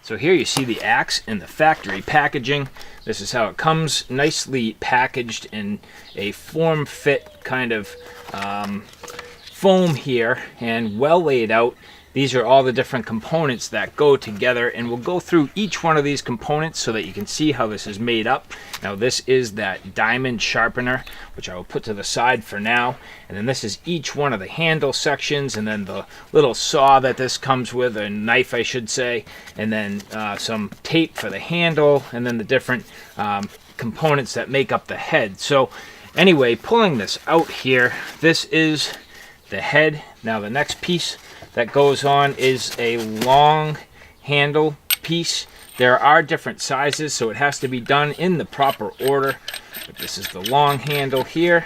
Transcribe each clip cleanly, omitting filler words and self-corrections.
So here you see the axe in the factory packaging. This is how it comes, nicely packaged in a form-fit kind of foam here and well laid out. These are all the different components that go together, and we'll go through each one of these components so that you can see how this is made up. Now this is that diamond sharpener, which I will put to the side for now, and then this is each one of the handle sections, and then the little saw that this comes with, a knife I should say, and then some tape for the handle, and then the different components that make up the head. So anyway, pulling this out here, this is the head. Now the next piece that goes on is a long handle piece. There are different sizes, so it has to be done in the proper order. But this is the long handle here.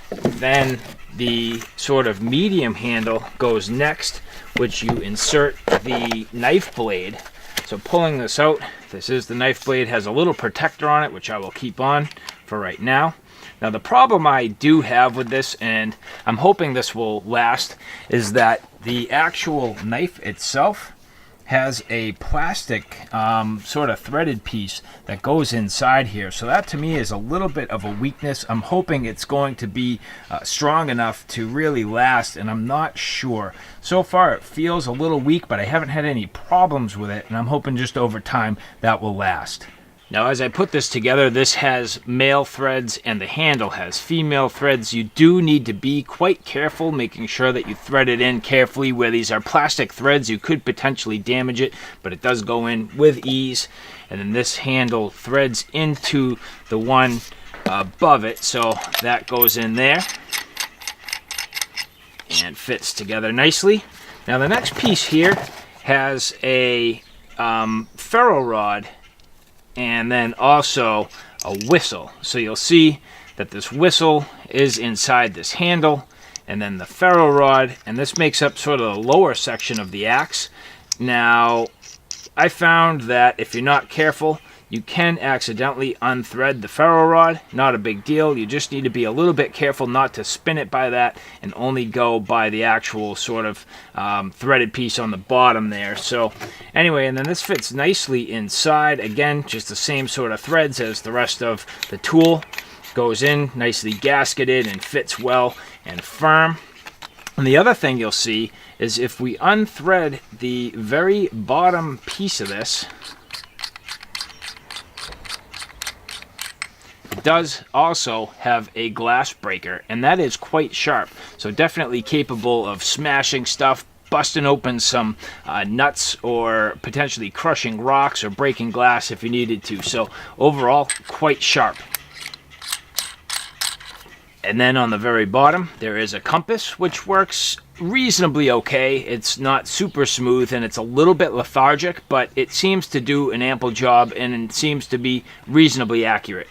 Then the sort of medium handle goes next, which you insert the knife blade. So pulling this out, this is the knife blade, has a little protector on it, which I will keep on for right now. Now the problem I do have with this, and I'm hoping this will last, is that the actual knife itself has a plastic sort of threaded piece that goes inside here. So that to me is a little bit of a weakness. I'm hoping it's going to be strong enough to really last, and I'm not sure. So far it feels a little weak, but I haven't had any problems with it, and I'm hoping just over time that will last. Now as I put this together, this has male threads and the handle has female threads. You do need to be quite careful, making sure that you thread it in carefully. Where these are plastic threads, you could potentially damage it, but it does go in with ease. And then this handle threads into the one above it, so that goes in there and fits together nicely. Now the next piece here has a ferro rod and then also a whistle. So you'll see that this whistle is inside this handle, and then the ferro rod, and this makes up sort of the lower section of the axe. Now I found that if you're not careful, you can accidentally unthread the ferro rod. Not a big deal. You just need to be a little bit careful not to spin it by that and only go by the actual sort of threaded piece on the bottom there. So anyway, and then this fits nicely inside. Again, just the same sort of threads as the rest of the tool. Goes in nicely gasketed and fits well and firm. And the other thing you'll see is if we unthread the very bottom piece of this, it does also have a glass breaker, and that is quite sharp. So definitely capable of smashing stuff, busting open some nuts, or potentially crushing rocks or breaking glass if you needed to. So overall, quite sharp. And then on the very bottom, there is a compass, which works reasonably okay. It's not super smooth and it's a little bit lethargic, but it seems to do an ample job and it seems to be reasonably accurate.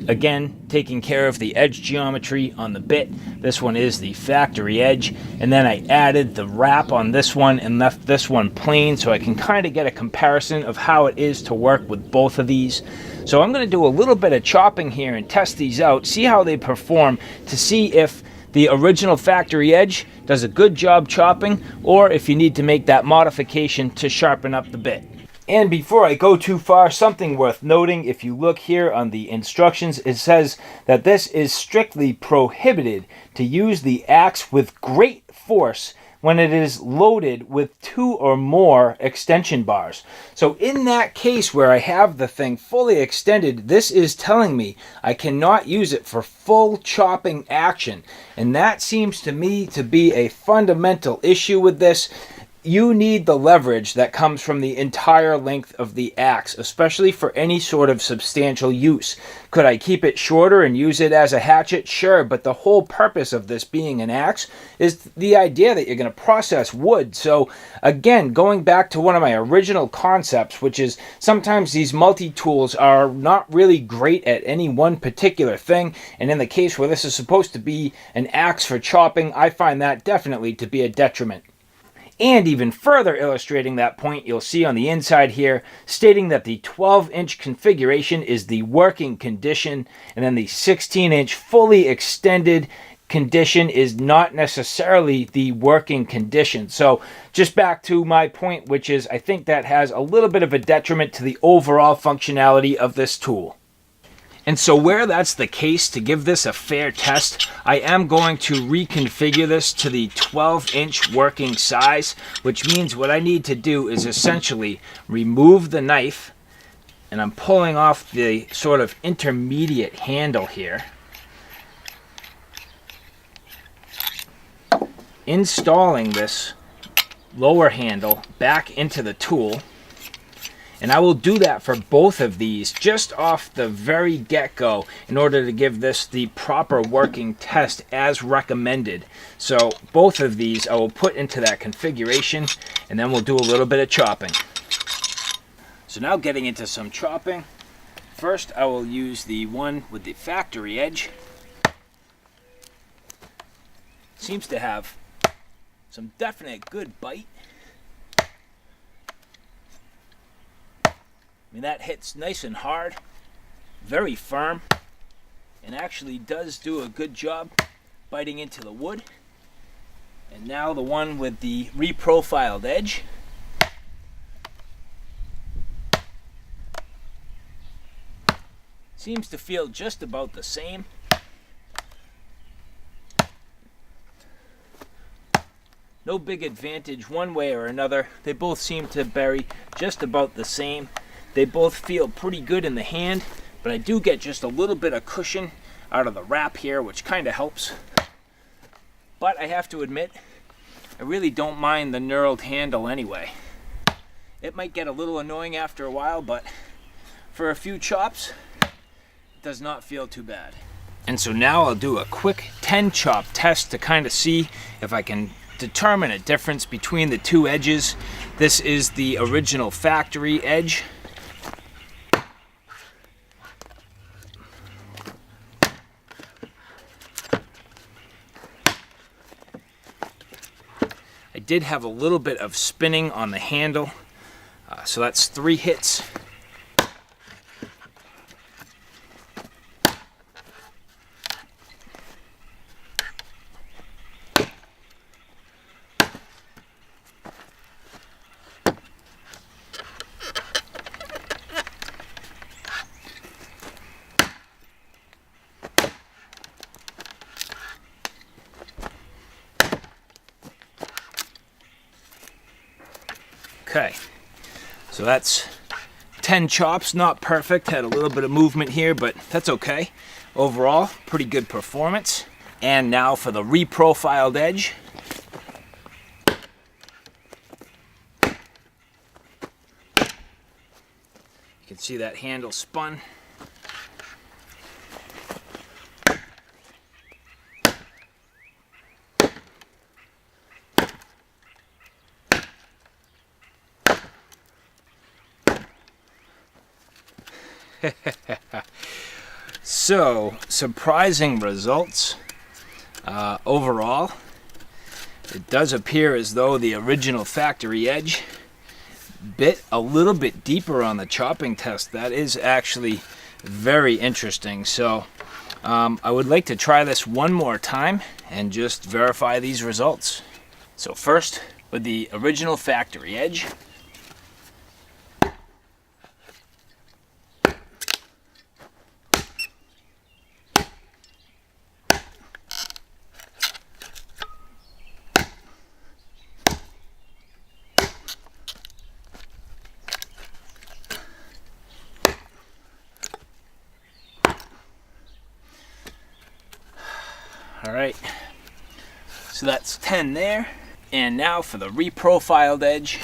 Again, taking care of the edge geometry on the bit. This one is the factory edge, and then I added the wrap on this one and left this one plain so I can kind of get a comparison of how it is to work with both of these. So I'm going to do a little bit of chopping here and test these out, see how they perform, to see if the original factory edge does a good job chopping, or if you need to make that modification to sharpen up the bit. And before I go too far, something worth noting: if you look here on the instructions, it says that this is strictly prohibited to use the axe with great force when it is loaded with 2 or more extension bars. So in that case where I have the thing fully extended, this is telling me I cannot use it for full chopping action. And that seems to me to be a fundamental issue with this. You need the leverage that comes from the entire length of the axe, especially for any sort of substantial use. Could I keep it shorter and use it as a hatchet? Sure, but the whole purpose of this being an axe is the idea that you're going to process wood. So again, going back to one of my original concepts, which is sometimes these multi-tools are not really great at any one particular thing, and in the case where this is supposed to be an axe for chopping, I find that definitely to be a detriment. And even further illustrating that point, you'll see on the inside here, stating that the 12-inch configuration is the working condition, and then the 16-inch fully extended condition is not necessarily the working condition. So just back to my point, which is I think that has a little bit of a detriment to the overall functionality of this tool. And so where that's the case, to give this a fair test, I am going to reconfigure this to the 12-inch working size, which means what I need to do is essentially remove the knife, and I'm pulling off the sort of intermediate handle here, installing this lower handle back into the tool. And I will do that for both of these just off the very get-go in order to give this the proper working test as recommended. So both of these I will put into that configuration, and then we'll do a little bit of chopping. So now getting into some chopping. First I will use the one with the factory edge. Seems to have some definite good bite. I mean, that hits nice and hard, very firm, and actually does do a good job biting into the wood. And now the one with the reprofiled edge. Seems to feel just about the same. No big advantage one way or another. They both seem to bury just about the same. They both feel pretty good in the hand, but I do get just a little bit of cushion out of the wrap here, which kind of helps. But I have to admit, I really don't mind the knurled handle anyway. It might get a little annoying after a while, but for a few chops, it does not feel too bad. And so now I'll do a quick 10 chop test to kind of see if I can determine a difference between the two edges. This is the original factory edge. I did have a little bit of spinning on the handle, so that's 3 hits. Okay, so that's 10 chops, not perfect, had a little bit of movement here, but that's okay. Overall, pretty good performance. And now for the reprofiled edge. You can see that handle spun. So, surprising results. Overall, it does appear as though the original factory edge bit a little bit deeper on the chopping test. That is actually very interesting. So, I would like to try this one more time and just verify these results. So first, with the original factory edge. All right, so that's 10 there. And now for the reprofiled edge.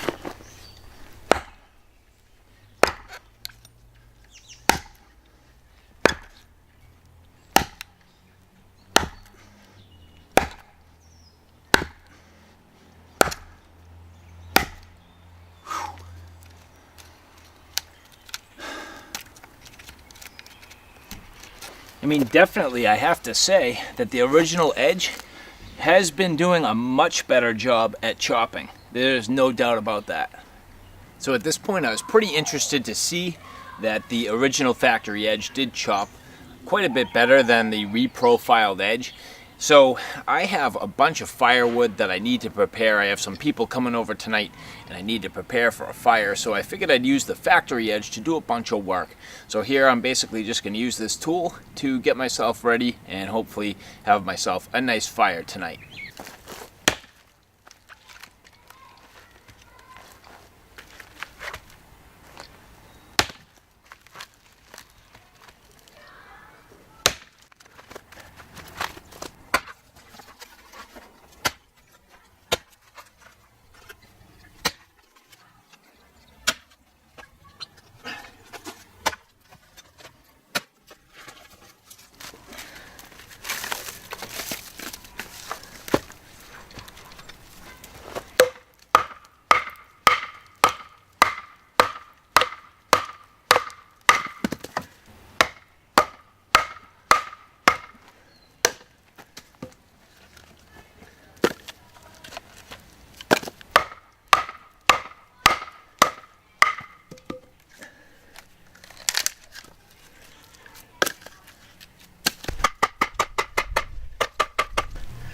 I mean, definitely I have to say that the original edge has been doing a much better job at chopping. There's no doubt about that. So at this point I was pretty interested to see that the original factory edge did chop quite a bit better than the reprofiled edge. So I have a bunch of firewood that I need to prepare. I have some people coming over tonight and I need to prepare for a fire. So I figured I'd use the factory edge to do a bunch of work. So here I'm basically just going to use this tool to get myself ready and hopefully have myself a nice fire tonight.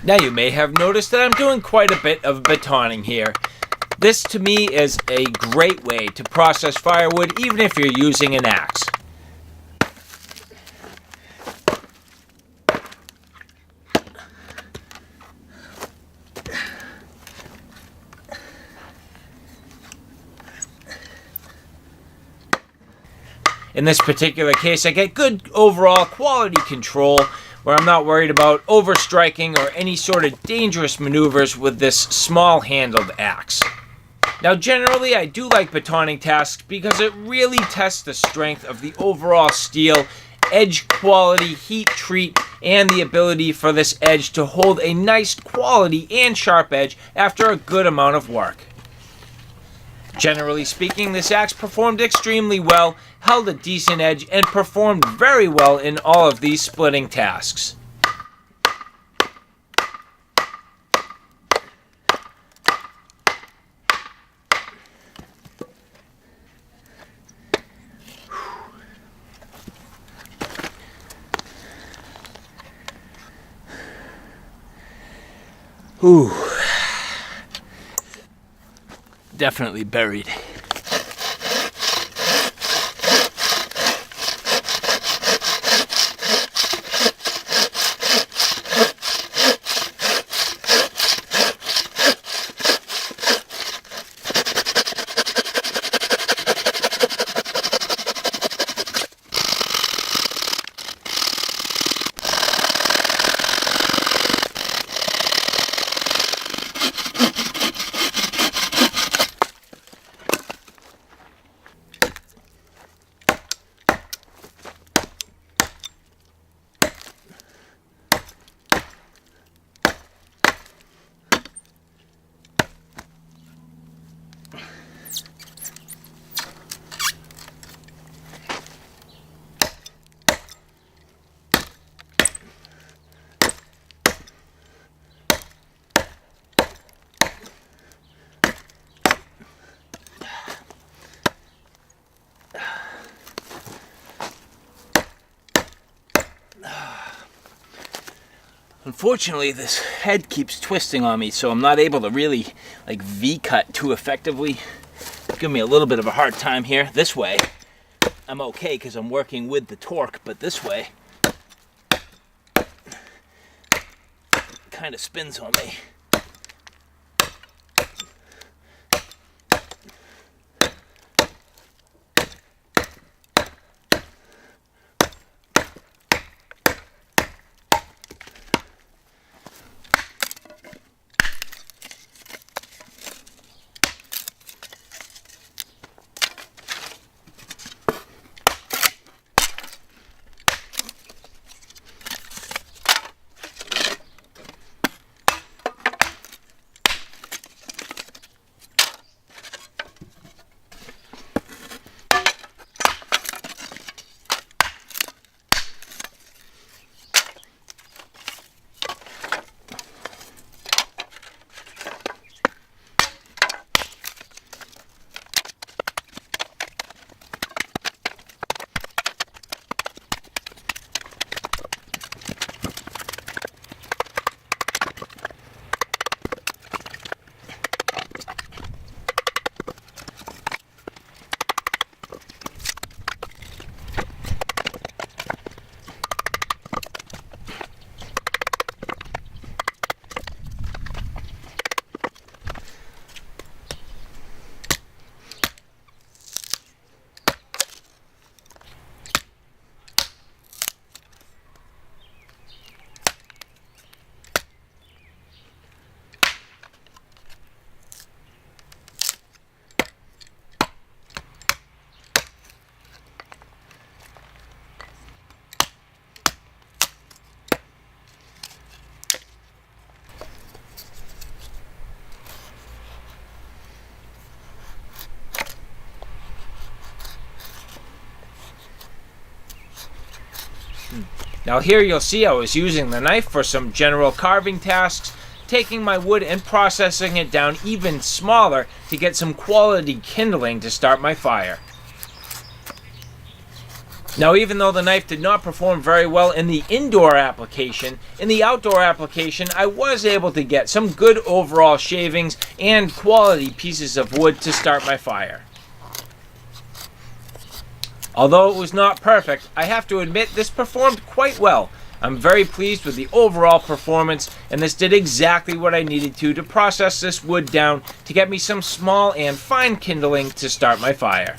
Now you may have noticed that I'm doing quite a bit of batoning here. This to me is a great way to process firewood even if you're using an axe. In this particular case, I get good overall quality control where I'm not worried about overstriking or any sort of dangerous maneuvers with this small-handled axe. Now, generally, I do like batoning tasks because it really tests the strength of the overall steel, edge quality, heat treat, and the ability for this edge to hold a nice quality and sharp edge after a good amount of work. Generally speaking, this axe performed extremely well, held a decent edge, and performed very well in all of these splitting tasks. Ooh. Definitely buried. Unfortunately, this head keeps twisting on me, so I'm not able to really V-cut too effectively. Give me a little bit of a hard time here. This way, I'm okay because I'm working with the torque, but this way, kind of spins on me. Now here you'll see I was using the knife for some general carving tasks, taking my wood and processing it down even smaller to get some quality kindling to start my fire. Now, even though the knife did not perform very well in the indoor application, in the outdoor application I was able to get some good overall shavings and quality pieces of wood to start my fire. Although it was not perfect, I have to admit this performed quite well. I'm very pleased with the overall performance, and this did exactly what I needed to process this wood down to get me some small and fine kindling to start my fire.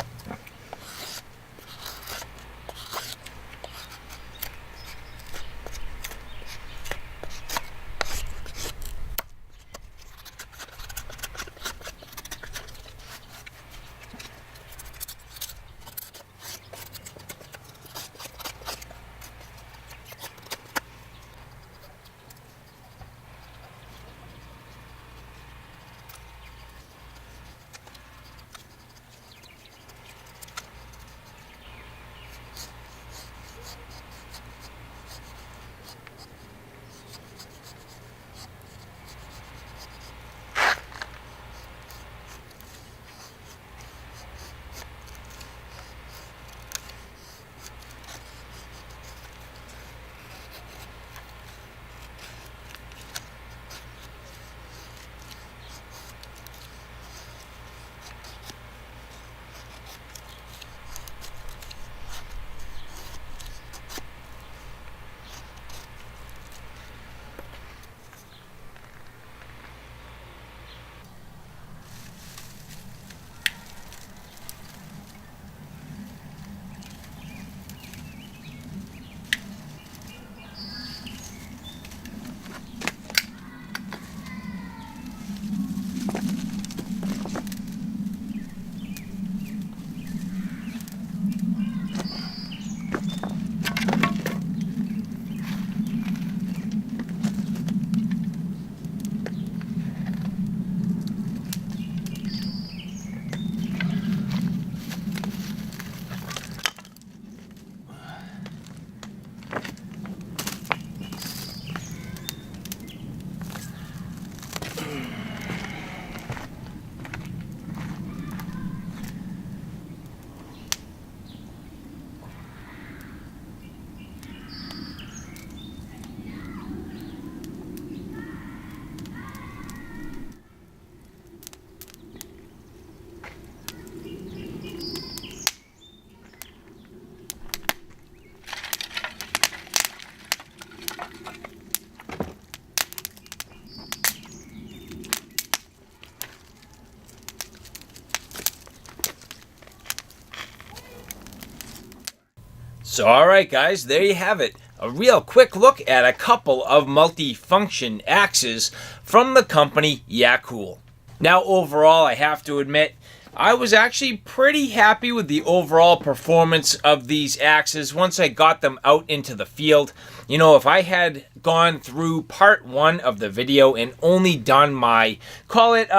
So alright guys, there you have it. A real quick look at a couple of multifunction axes from the company Yeacool. Now overall, I have to admit, I was actually pretty happy with the overall performance of these axes once I got them out into the field. You know, if I had gone through part one of the video and only done my, call it,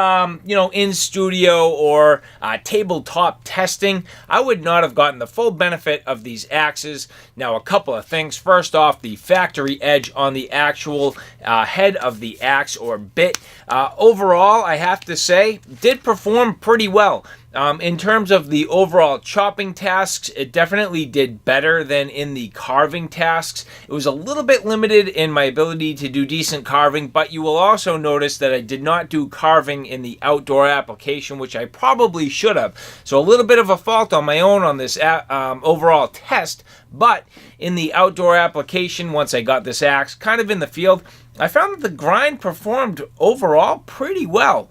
in studio or tabletop testing, I would not have gotten the full benefit of these axes. Now, a couple of things. First off, the factory edge on the actual head of the axe or bit. Overall, I have to say, did perform pretty well. In terms of the overall chopping tasks, it definitely did better than in the carving tasks. It was a little bit limited in my ability to do decent carving, but you will also notice that I did not do carving in the outdoor application, which I probably should have. So a little bit of a fault on my own on this overall test, but in the outdoor application, once I got this axe kind of in the field, I found that the grind performed overall pretty well.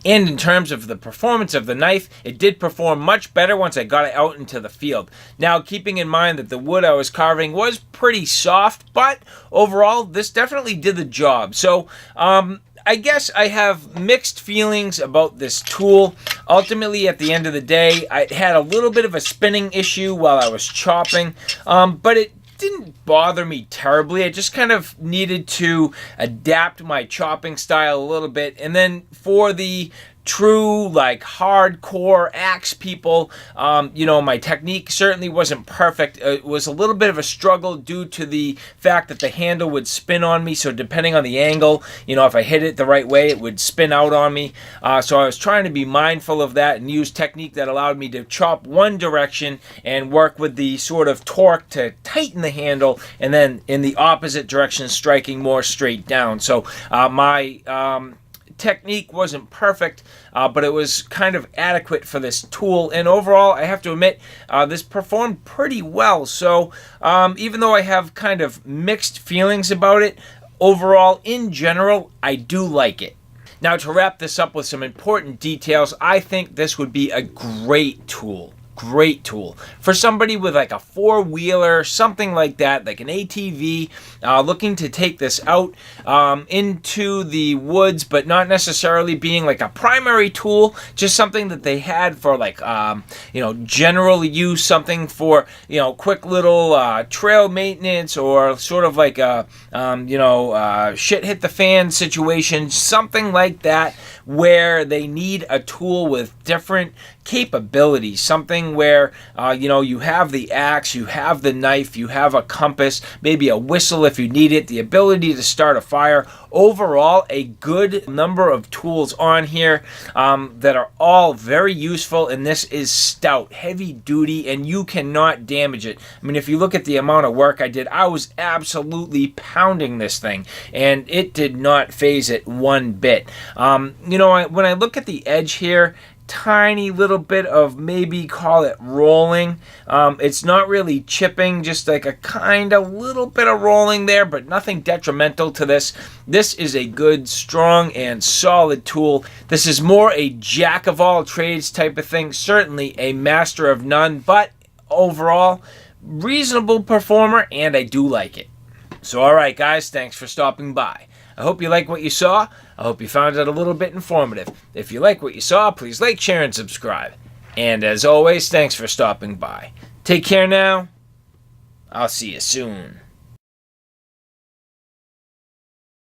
And in terms of the performance of the knife, it did perform much better once I got it out into the field. Now, keeping in mind that the wood I was carving was pretty soft, but overall, this definitely did the job. So, I guess I have mixed feelings about this tool. Ultimately, at the end of the day, I had a little bit of a spinning issue while I was chopping, but it didn't bother me terribly. I just kind of needed to adapt my chopping style a little bit. And then for the true, like, hardcore axe people. My technique certainly wasn't perfect. It was a little bit of a struggle due to the fact that the handle would spin on me. So depending on the angle, if I hit it the right way, it would spin out on me. So I was trying to be mindful of that and use technique that allowed me to chop one direction and work with the sort of torque to tighten the handle, and then in the opposite direction, striking more straight down. So my technique wasn't perfect, but it was kind of adequate for this tool, and overall I have to admit this performed pretty well. So even though I have kind of mixed feelings about it, overall in general I do like it. Now, to wrap this up with some important details, I think this would be a great tool. Great tool for somebody with like a four-wheeler, something like that, like an ATV, looking to take this out into the woods, but not necessarily being like a primary tool, just something that they had for like general use, something for quick little trail maintenance, or sort of like a shit hit the fan situation, something like that, where they need a tool with different capabilities, something where you have the axe, you have the knife, you have a compass, maybe a whistle if you need it, the ability to start a fire. Overall, a good number of tools on here that are all very useful, and this is stout, heavy duty, and you cannot damage it. I mean, if you look at the amount of work I did, I was absolutely pounding this thing, and it did not phase it one bit. When I look at the edge here, tiny little bit of, maybe call it rolling. It's not really chipping, just like a kind of little bit of rolling there, but nothing detrimental to this. This is a good, strong, and solid tool. This is more a jack of all trades type of thing, certainly a master of none, but overall, reasonable performer, and I do like it. So alright guys, thanks for stopping by. I hope you like what you saw. I hope you found it a little bit informative. If you like what you saw, please like, share, and subscribe. And as always, thanks for stopping by. Take care now. I'll see you soon.